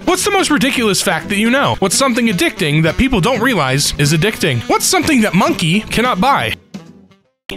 What's the most ridiculous fact that you know? What's something addicting that people don't realize is addicting? What's something that monkey cannot buy?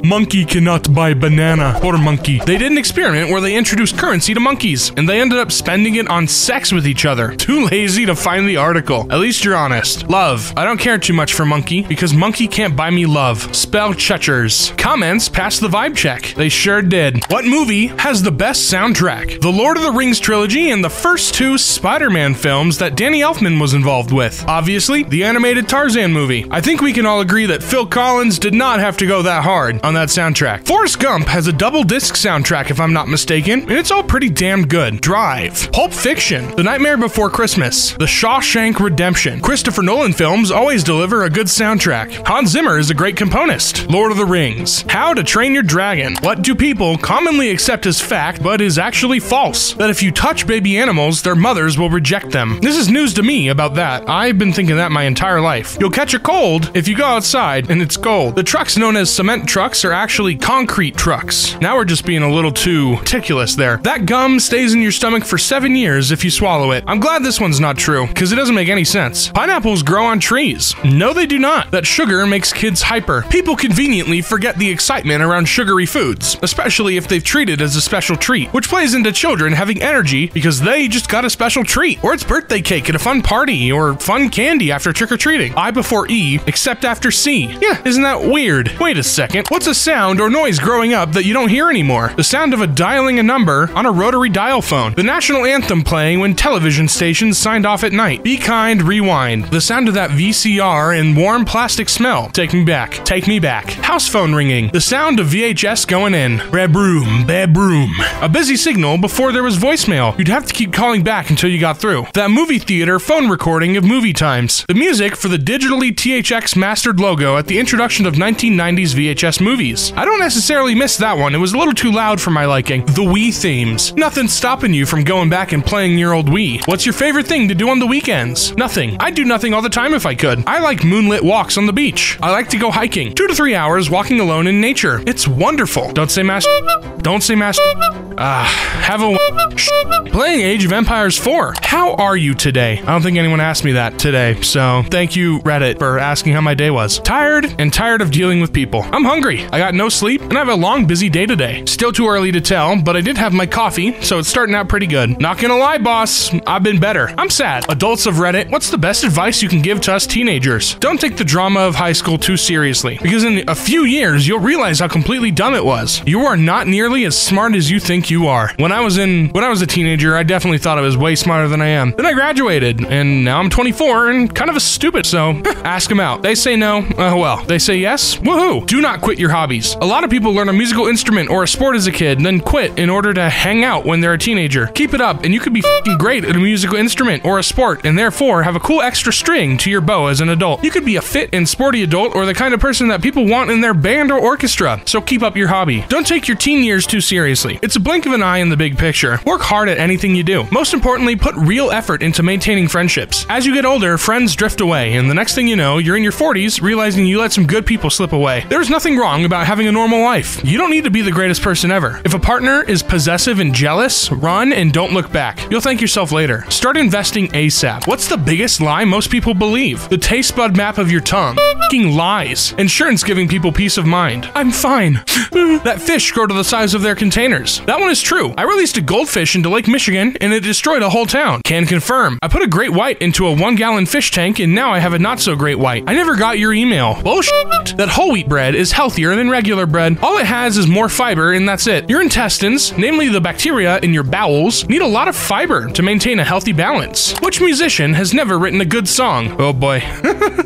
Monkey cannot buy banana. Poor monkey. They did an experiment where they introduced currency to monkeys, and they ended up spending it on sex with each other. Too lazy to find the article. At least you're honest. Love. I don't care too much for monkey, because monkey can't buy me love. Spell checkers. Comments passed the vibe check. They sure did. What movie has the best soundtrack? The Lord of the Rings trilogy and the first two Spider-Man films that Danny Elfman was involved with. Obviously, the animated Tarzan movie. I think we can all agree that Phil Collins did not have to go that hard on that soundtrack. Forrest Gump has a double disc soundtrack if I'm not mistaken, and it's all pretty damn good. Drive. Pulp Fiction. The Nightmare Before Christmas. The Shawshank Redemption. Christopher Nolan films always deliver a good soundtrack. Hans Zimmer is a great componist. Lord of the Rings. How to Train Your Dragon. What do people commonly accept as fact but is actually false? That if you touch baby animals, their mothers will reject them. This is news to me about that. I've been thinking that my entire life. You'll catch a cold if you go outside and it's cold. The trucks known as cement trucks are actually concrete trucks. Now we're just being a little too meticulous there. That gum stays in your stomach for 7 years if you swallow it. I'm glad this one's not true, because it doesn't make any sense. Pineapples grow on trees. No, they do not. That sugar makes kids hyper. People conveniently forget the excitement around sugary foods, especially if they've treated as a special treat, which plays into children having energy because they just got a special treat, or it's birthday cake at a fun party, or fun candy after trick-or-treating. I before E, except after C. Yeah, isn't that weird? Wait a second. What's a sound or noise growing up that you don't hear anymore? The sound of dialing a number on a rotary dial phone. The national anthem playing when television stations signed off at night. Be kind, rewind. The sound of that VCR and warm plastic smell. Take me back. Take me back. House phone ringing. The sound of VHS going in. Bad broom. Bad broom. A busy signal before there was voicemail. You'd have to keep calling back until you got through. That movie theater phone recording of movie times. The music for the digitally THX mastered logo at the introduction of 1990s VHS movies. I don't necessarily miss that one. It was a little too loud for my liking. The Wii themes. Nothing's stopping you from going back and playing your old Wii. What's your favorite thing to do on the weekends? Nothing. I'd do nothing all the time if I could. I like moonlit walks on the beach. I like to go hiking. 2 to 3 hours walking alone in nature. It's wonderful. Don't say master. Don't say master. Have a Playing Age of Empires 4. How are you today? I don't think anyone asked me that today, so thank you, Reddit, for asking how my day was. Tired of dealing with people. I'm hungry. I got no sleep, and I have a long, busy day today. Still too early to tell, but I did have my coffee, so it's starting out pretty good. Not gonna lie, boss, I've been better. I'm sad. Adults of Reddit, what's the best advice you can give to us teenagers? Don't take the drama of high school too seriously, because in a few years, you'll realize how completely dumb it was. You are not nearly as smart as you think you are. When I was a teenager, I definitely thought I was way smarter than I am. Then I graduated, and now I'm 24 and kind of a stupid, so ask them out. They say no, well. They say yes, woohoo. Do not quit your hobbies. A lot of people learn a musical instrument or a sport as a kid, then quit in order to hang out when they're a teenager. Keep it up, and you could be f***ing great at a musical instrument or a sport, and therefore have a cool extra string to your bow as an adult. You could be a fit and sporty adult, or the kind of person that people want in their band or orchestra, so keep up your hobby. Don't take your teen years too seriously. It's a blink of an eye in the big picture. Work hard at anything you do. Most importantly, put real effort into maintaining friendships. As you get older, friends drift away, and the next thing you know, you're in your 40s, realizing you let some good people slip away. There's nothing wrong about having a normal life. You don't need to be the greatest person ever. If a partner is possessive and jealous, run and don't look back. You'll thank yourself later. Start investing ASAP. What's the biggest lie most people believe? The taste bud map of your tongue. F***ing lies. Insurance giving people peace of mind. I'm fine. That fish grow to the size of their containers. That one is true. I released a goldfish into Lake Michigan and it destroyed a whole town. Can confirm. I put a great white into a 1-gallon fish tank and now I have a not so great white. I never got your email. Bullshit. That whole wheat bread is healthier than regular bread. All it has is more fiber and that's it. Your intestines, namely the bacteria in your bowels, need a lot of fiber to maintain a healthy balance. Which musician has never written a good song? Oh boy.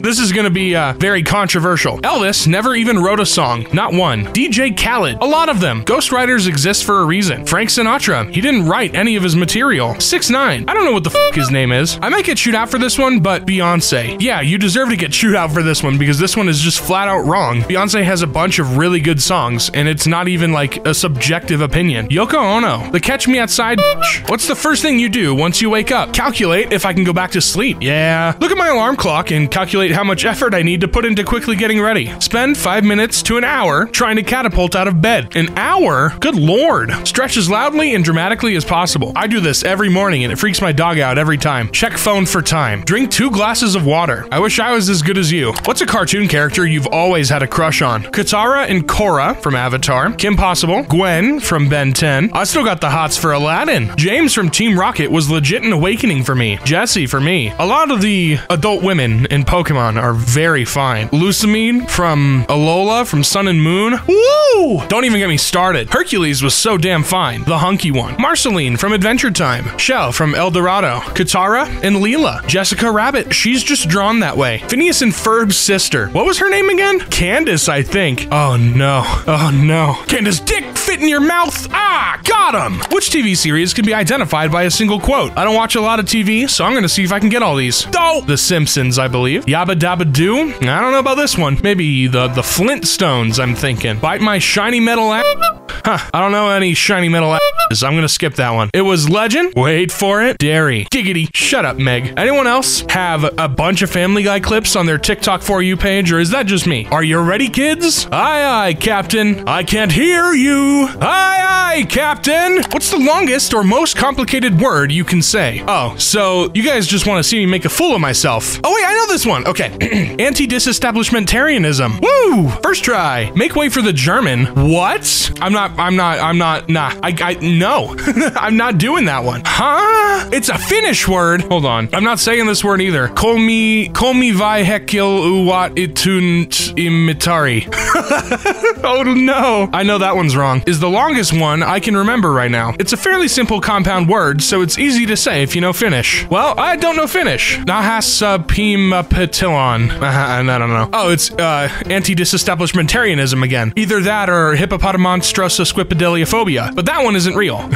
This is gonna be very controversial. Elvis never even wrote a song. Not one. DJ Khaled. A lot of them. Ghostwriters exist for a reason. Frank Sinatra. He didn't write any of his material. 6ix9ine. I don't know what the f*** his name is. I might get chewed out for this one, but Beyonce. Yeah, you deserve to get chewed out for this one because this one is just flat out wrong. Beyonce has a bunch of really good songs, and it's not even like a subjective opinion. Yoko Ono. The Catch Me Outside bitch. What's the first thing you do once you wake up? Calculate if I can go back to sleep. Yeah. Look at my alarm clock and calculate how much effort I need to put into quickly getting ready. Spend 5 minutes to an hour trying to catapult out of bed. An hour? Good lord. Stretch as loudly and dramatically as possible. I do this every morning and it freaks my dog out every time. Check phone for time. Drink 2 glasses of water. I wish I was as good as you. What's a cartoon character you've always had a crush on? Katara and Korra from Avatar. Kim Possible. Gwen from Ben 10. I still got the hots for Aladdin. James from Team Rocket was legit an awakening for me. Jessie for me. A lot of the adult women in Pokemon are very fine. Lusamine from Alola from Sun and Moon. Woo! Don't even get me started. Hercules was so damn fine. The hunky one. Marceline from Adventure Time. Shell from El Dorado. Katara and Leela. Jessica Rabbit. She's just drawn that way. Phineas and Ferb's sister. What was her name again? Candace, I think. Oh no. Oh no. Candace, dick fit in your mouth. Ah, got him. Which TV series can be identified by a single quote? I don't watch a lot of TV, so I'm gonna see if I can get all these. Oh! The Simpsons, I believe. Yabba Dabba Doo? I don't know about this one. Maybe the Flintstones, I'm thinking. Bite my shiny metal ass. Huh, I don't know any shiny metal asses. I'm gonna skip that one. It was Legend. Wait for it. Dairy. Giggity. Shut up, Meg. Anyone else have a bunch of Family Guy clips on their TikTok For You page, or is that just me? Are you ready, kids? Aye, aye, Captain. I can't hear you. Aye, aye, Captain. What's the longest or most complicated word you can say? Oh, so you guys just want to see me make a fool of myself. Oh wait, I know this one. Okay. Anti-disestablishmentarianism. Woo! First try. Make way for the German. What? No. I'm not doing that one. Huh? It's a Finnish word. Hold on. I'm not saying this word either. Kolmi vai hekil uwat itunt imitari. Oh no. I know that one's wrong. Is the longest one I can remember right now. It's a fairly simple compound word, so it's easy to say if you know Finnish. Well, I don't know Finnish. Nahas pima petilon. I don't know. Oh, it's anti-disestablishmentarianism again. Either that or hippopotamonstrosa-squipedaliophobia, but that one isn't real.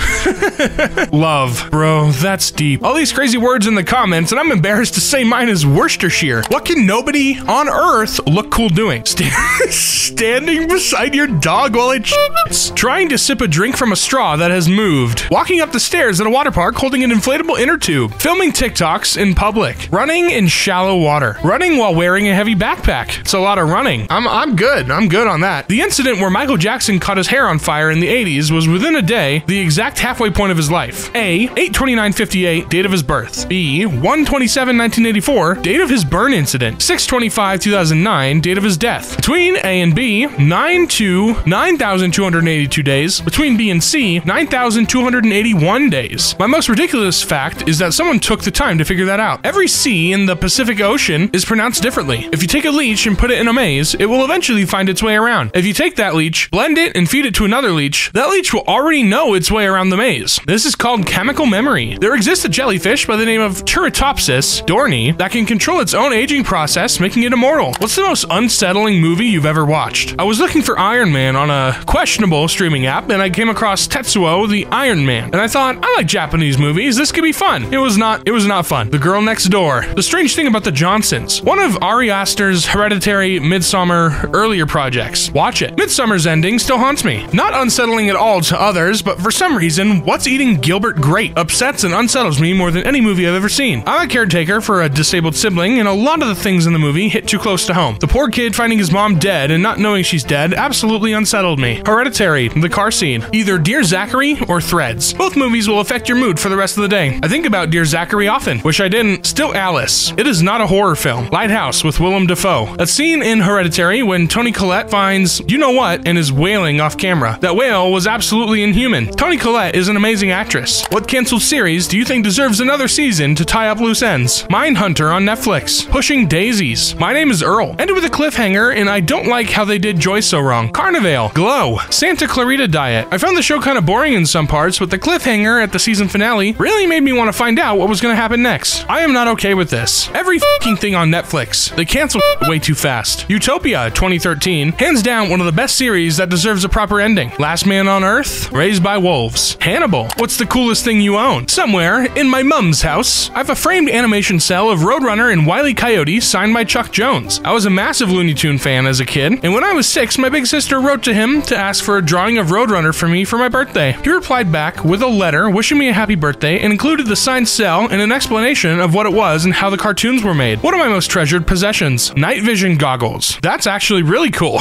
Love. Bro, that's deep. All these crazy words in the comments, and I'm embarrassed to say mine is Worcestershire. What can nobody on earth look cool doing? Standing beside your dog while it shits. Trying to sip a drink from a straw that has moved. Walking up the stairs at a water park holding an inflatable inner tube. Filming TikToks in public. Running in shallow water. Running while wearing a heavy backpack. It's a lot of running. I'm good. I'm good on that. The incident where Michael Jackson caught his hair on fire in the 80s was within a day the exact halfway point of his life. A. 8/29/58, date of his birth. B. 1/27/1984, date of his burn incident. 6/25/2009, date of his death. Between A and B, 9,282 days. Between B and C, 9,281 days. My most ridiculous fact is that someone took the time to figure that out. Every sea in the Pacific Ocean is pronounced differently. If you take a leech and put it in a maze, it will eventually find its way around. If you take that leech, blend it, and feed it to another leech, that leech will already know its way around the maze. This is called chemical memory. There exists a jellyfish by the name of Turritopsis dorni that can control its own aging process, making it immortal. What's the most unsettling movie you've ever watched? I was looking for Iron Man on a questionable streaming app, and I came across Tetsuo the Iron Man, and I thought, I like Japanese movies, this could be fun. It was not fun. The Girl Next Door. The strange thing about the Johnsons. One of Ari Aster's Hereditary, Midsommar earlier projects. Watch it. Midsommar's ending still haunts me. Not unsettling at all to others, but for some reason, What's Eating Gilbert Grape upsets and unsettles me more than any movie I've ever seen. I'm a caretaker for a disabled sibling, and a lot of the things in the movie hit too close to home. The poor kid finding his mom dead and not knowing she's dead absolutely unsettled me. Hereditary, the car scene. Either Dear Zachary or Threads. Both movies will affect your mood for the rest of the day. I think about Dear Zachary often. Wish I didn't. Still Alice. It is not a horror film. Lighthouse with Willem Dafoe. A scene in Hereditary when Toni Collette finds you know what and is wailing off camera. That wail was absolutely inhuman. Toni Collette is an amazing actress. What canceled series do you think deserves another season to tie up loose ends? Mindhunter on Netflix. Pushing Daisies. My Name is Earl. Ended with a cliffhanger, and I don't like how they did Joy so wrong. Carnivale. Glow. Santa Clarita Diet. I found the show kind of boring in some parts, but the cliffhanger at the season finale really made me want to find out what was going to happen next. I am not okay with this. Every f***ing thing on Netflix. They cancel way too fast. Utopia 2013. Hands down one of the best series that deserves a proper ending. Last Man on Earth. Raised by Wolves. Hannibal. What's the coolest thing you own? Somewhere in my mum's house, I have a framed animation cell of Roadrunner and Wile E. Coyote signed by Chuck Jones. I was a massive Looney Tune fan as a kid, and when I was 6, my big sister wrote to him to ask for a drawing drawing of Roadrunner for me for my birthday. He replied back with a letter wishing me a happy birthday and included the signed cell and an explanation of what it was and how the cartoons were made. One of my most treasured possessions, night vision goggles. That's actually really cool.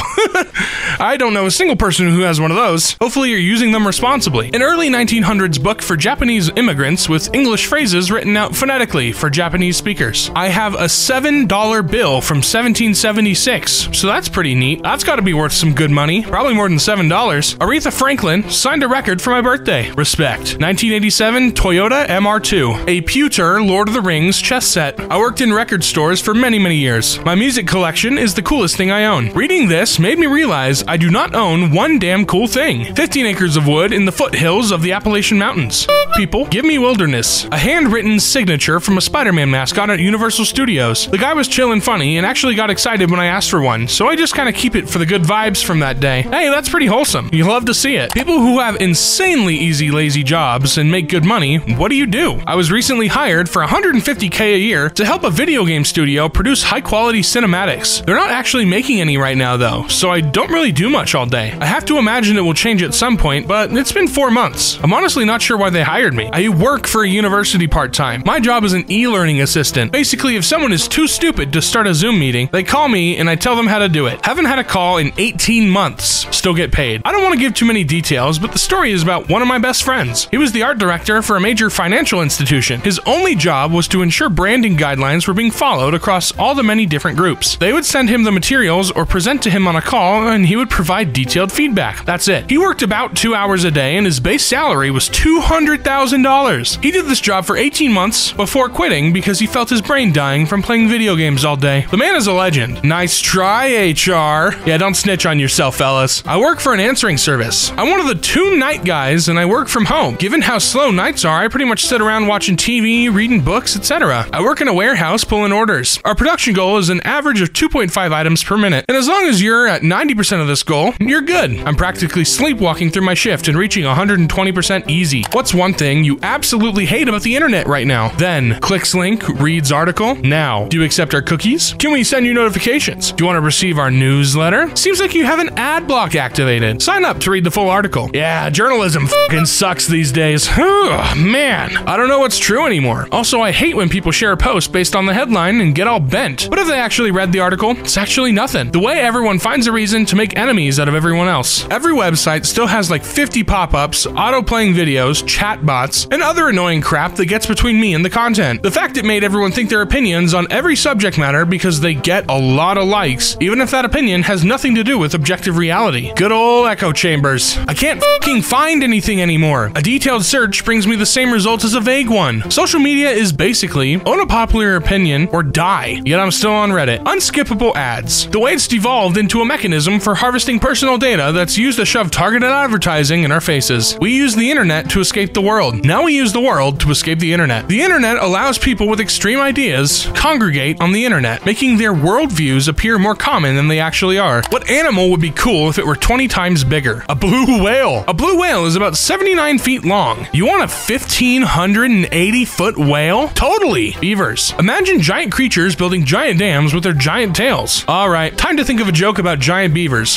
I don't know a single person who has one of those. Hopefully you're using them responsibly. An early 1900s book for Japanese immigrants with English phrases written out phonetically for Japanese speakers. I have a $7 bill from 1776, so that's pretty neat. That's got to be worth some good money, probably more than $7. Aretha Franklin signed a record for my birthday. Respect. 1987 Toyota MR2, a pewter Lord of the Rings chess set. I worked in record stores for many years. My music collection is the coolest thing I own. Reading this made me realize I do not own one damn cool thing. 15 acres of wood in the foothills of the Appalachian Mountains. People, give me wilderness. A handwritten signature from a Spider-Man mascot at Universal Studios. The guy was chill and funny and actually got excited when I asked for one, so I just kind of keep it for the good vibes from that day. Hey, that's pretty wholesome. You love to see it. People who have insanely easy, lazy jobs and make good money, what do you do? I was recently hired for $150K a year to help a video game studio produce high-quality cinematics. They're not actually making any right now though, so I don't really do much all day. I have to imagine it will change at some point, but it's been 4 months. I'm honestly not sure why they hired me. I work for a university part-time. My job is an e-learning assistant. Basically, if someone is too stupid to start a Zoom meeting, they call me and I tell them how to do it. Haven't had a call in 18 months. Still get paid. I don't want to give too many details, but the story is about one of my best friends. He was the art director for a major financial institution. His only job was to ensure branding guidelines were being followed across all the many different groups. They would send him the materials or present to him on a call, and he would provide detailed feedback. That's it. He worked about 2 hours a day, and his base salary was $200,000. He did this job for 18 months before quitting because he felt his brain dying from playing video games all day. The man is a legend. Nice try, HR. Yeah, don't snitch on yourself, fellas. I work for an answering service. I'm one of the 2 night guys, and I work from home. Given how slow nights are, I pretty much sit around watching TV, reading books, etc. I work in a warehouse pulling orders. Our production goal is an average of 2.5 items per minute, and as long as you're at 90% of this goal, you're good. I'm practically sleepwalking through my shift and reaching 120% easy. What's one thing you absolutely hate about the internet right now? Then, clicks link, reads article. Now, do you accept our cookies? Can we send you notifications? Do you want to receive our newsletter? Seems like you have an ad block activated. Sign up to read the full article. Yeah, journalism fucking sucks these days. Man, I don't know what's true anymore. Also, I hate when people share a post based on the headline and get all bent. What if they actually read the article? It's actually nothing. The way everyone finds a reason to make enemies out of everyone else. Every website still has like 50 pop-ups, auto-playing videos, chat bots, and other annoying crap that gets between me and the content. The fact it made everyone think their opinions on every subject matter because they get a lot of likes, even if that opinion has nothing to do with objective reality. Good old echo chambers. I can't fucking find anything anymore. A detailed search brings me the same result as a vague one. Social media is basically own a popular opinion or die, yet I'm still on Reddit. Unskippable ads. The way it's devolved into a mechanism for harvesting personal data that's used to shove targeted advertising in our faces. We use the internet to escape the world. Now we use the world to escape the internet. The internet allows people with extreme ideas congregate on the internet, making their worldviews appear more common than they actually are. What animal would be cool if it were 20 times bigger? A blue whale. A blue whale is about 79 feet long. You want a 1,580-foot whale? Totally. Beavers. Imagine giant creatures building giant dams with their giant tails. Alright, time to think of a joke about giant beavers.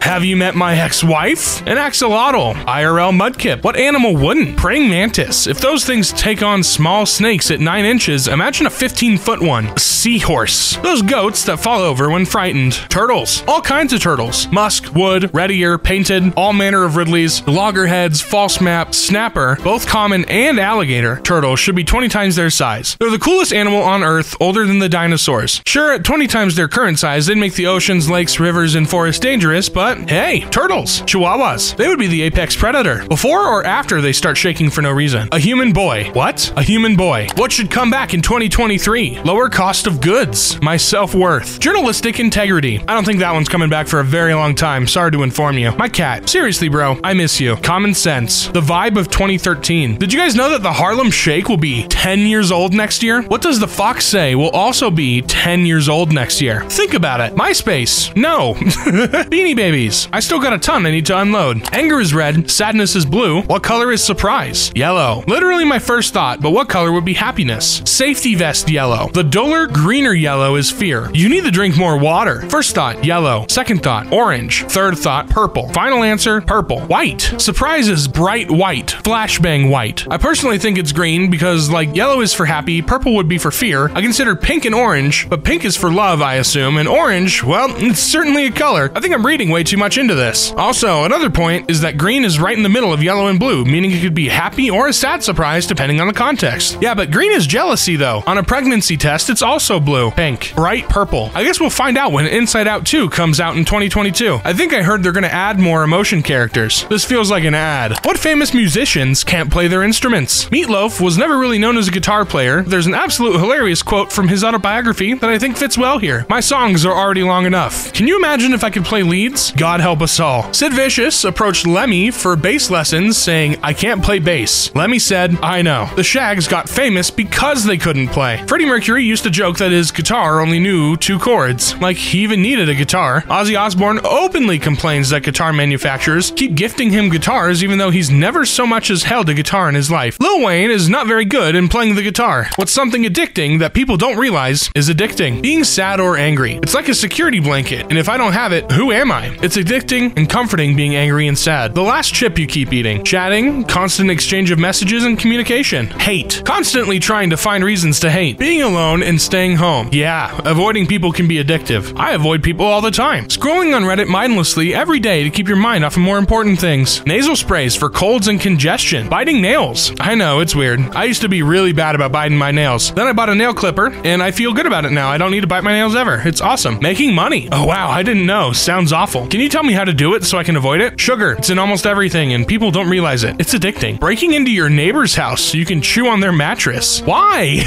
Have you met my ex-wife? An axolotl. IRL mudkip. What animal wouldn't? Praying mantis. If those things take on small snakes at 9 inches, imagine a 15-foot one. A seahorse. Those goats that fall over when frightened. Turtles. All kinds of turtles. Musk, wood, red ear, painted, all manner of Ridleys, loggerheads, false map, snapper, both common and alligator. Turtles should be 20 times their size. They're the coolest animal on Earth, older than the dinosaurs. Sure, at 20 times their current size, they'd make the oceans, lakes, rivers, and forests dangerous, but hey, turtles. Chihuahuas. They would be the apex predator. Before or after they start shaking for no reason. A human boy. What? A human boy. What should come back in 2023? Lower cost of goods. My self-worth. Journalistic integrity. I don't think that one's coming back for a very long time. Sorry to inform you. My cat. Seriously, bro. I miss you. Common sense. The vibe of 2013. Did you guys know that the Harlem Shake will be 10 years old next year? What does the Fox say will also be 10 years old next year? Think about it. MySpace. No. Beanie Babies. I still got a ton I need to unload. Anger is red. Sadness is blue. What color is surprise? Yellow. Literally my first thought, but what color would be happiness? Safety vest yellow. The duller, greener yellow is fear. You need to drink more water. First thought, yellow. Second thought, orange. Third thought, purple. Final answer, purple. White. Surprise is bright white. Flashbang white. I personally think it's green because, like, yellow is for happy, purple would be for fear. I consider pink and orange, but pink is for love, I assume, and orange, well, it's certainly a color. I think I'm reading way too much into this. Also, another point is that green is right in the middle of yellow and blue, meaning it could be happy or a sad surprise depending on the context. Yeah, but green is jealousy though. On a pregnancy test, it's also blue. Pink. Bright purple. I guess we'll find out when Inside Out 2 comes out in 2022. I think I heard they're gonna add more emotion characters. This feels like an ad. What famous musicians can't play their instruments? Meatloaf was never really known as a guitar player. There's an absolute hilarious quote from his autobiography that I think fits well here. My songs are already long enough. Can you imagine if I could play leads? God help us all. Sid Vicious approached Lemmy for bass lessons saying, I can't play bass. Lemmy said, I know. The Shags got famous because they couldn't play. Freddie Mercury used to joke that his guitar only knew 2 chords. Like he even needed a guitar. Ozzy Osbourne openly complains that guitar manufacturers keep gifting him guitars even though he's never so much as held a guitar in his life. Lil Wayne is not very good in playing the guitar. What's something addicting that people don't realize is addicting? Being sad or angry. It's like a security blanket, and if I don't have it, who am I? It's addicting and comforting being angry and sad. The last chip you keep eating. Chatting, constant exchange of messages and communication. Hate. Constantly trying to find reasons to hate. Being alone and staying home. Yeah, avoiding people can be addictive. I avoid people all the time. Scrolling on Reddit mindlessly every day to keep your mind off of more important things. Nasal sprays for colds and congestion. Biting nails. I know, it's weird. I used to be really bad about biting my nails. Then I bought a nail clipper, and I feel good about it now. I don't need to bite my nails ever. It's awesome. Making money. Oh wow, I didn't know. Sounds awful. Can you tell me how to do it so I can avoid it? Sugar. It's in almost everything, and people don't realize it. It's addicting. Breaking into your neighbor's house so you can chew on their mattress. Why?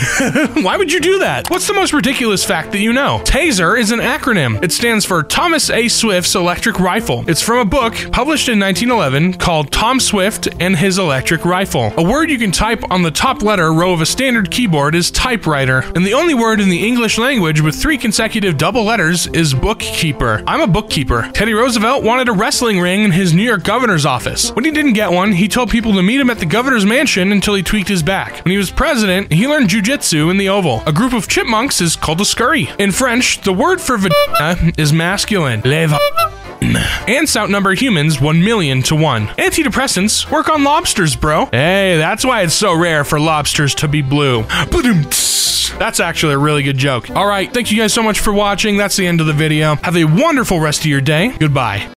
Why would you do that? What's the most ridiculous fact that you know? TASER is an acronym. It stands for Thomas A. Swift's Electric Rifle. It's from a book published in 1911 called Tom Swift and His Electric Rifle. A word you can type on the top letter row of a standard keyboard is typewriter, and the only word in the English language with 3 consecutive double letters is bookkeeper. I'm a bookkeeper. Teddy Roosevelt wanted a wrestling ring in his New York governor's office. When he didn't get one, he told people to meet him at the governor's mansion until he tweaked his back. When he was president, he learned jujitsu in the Oval. A group of chipmunks is called a scurry. In French, the word for vagina is masculine. Ants outnumber humans 1,000,000 to 1. Antidepressants work on lobsters, bro. Hey, that's why it's so rare for lobsters to be blue. That's actually a really good joke. All right, thank you guys so much for watching. That's the end of the video. Have a wonderful rest of your day. Goodbye.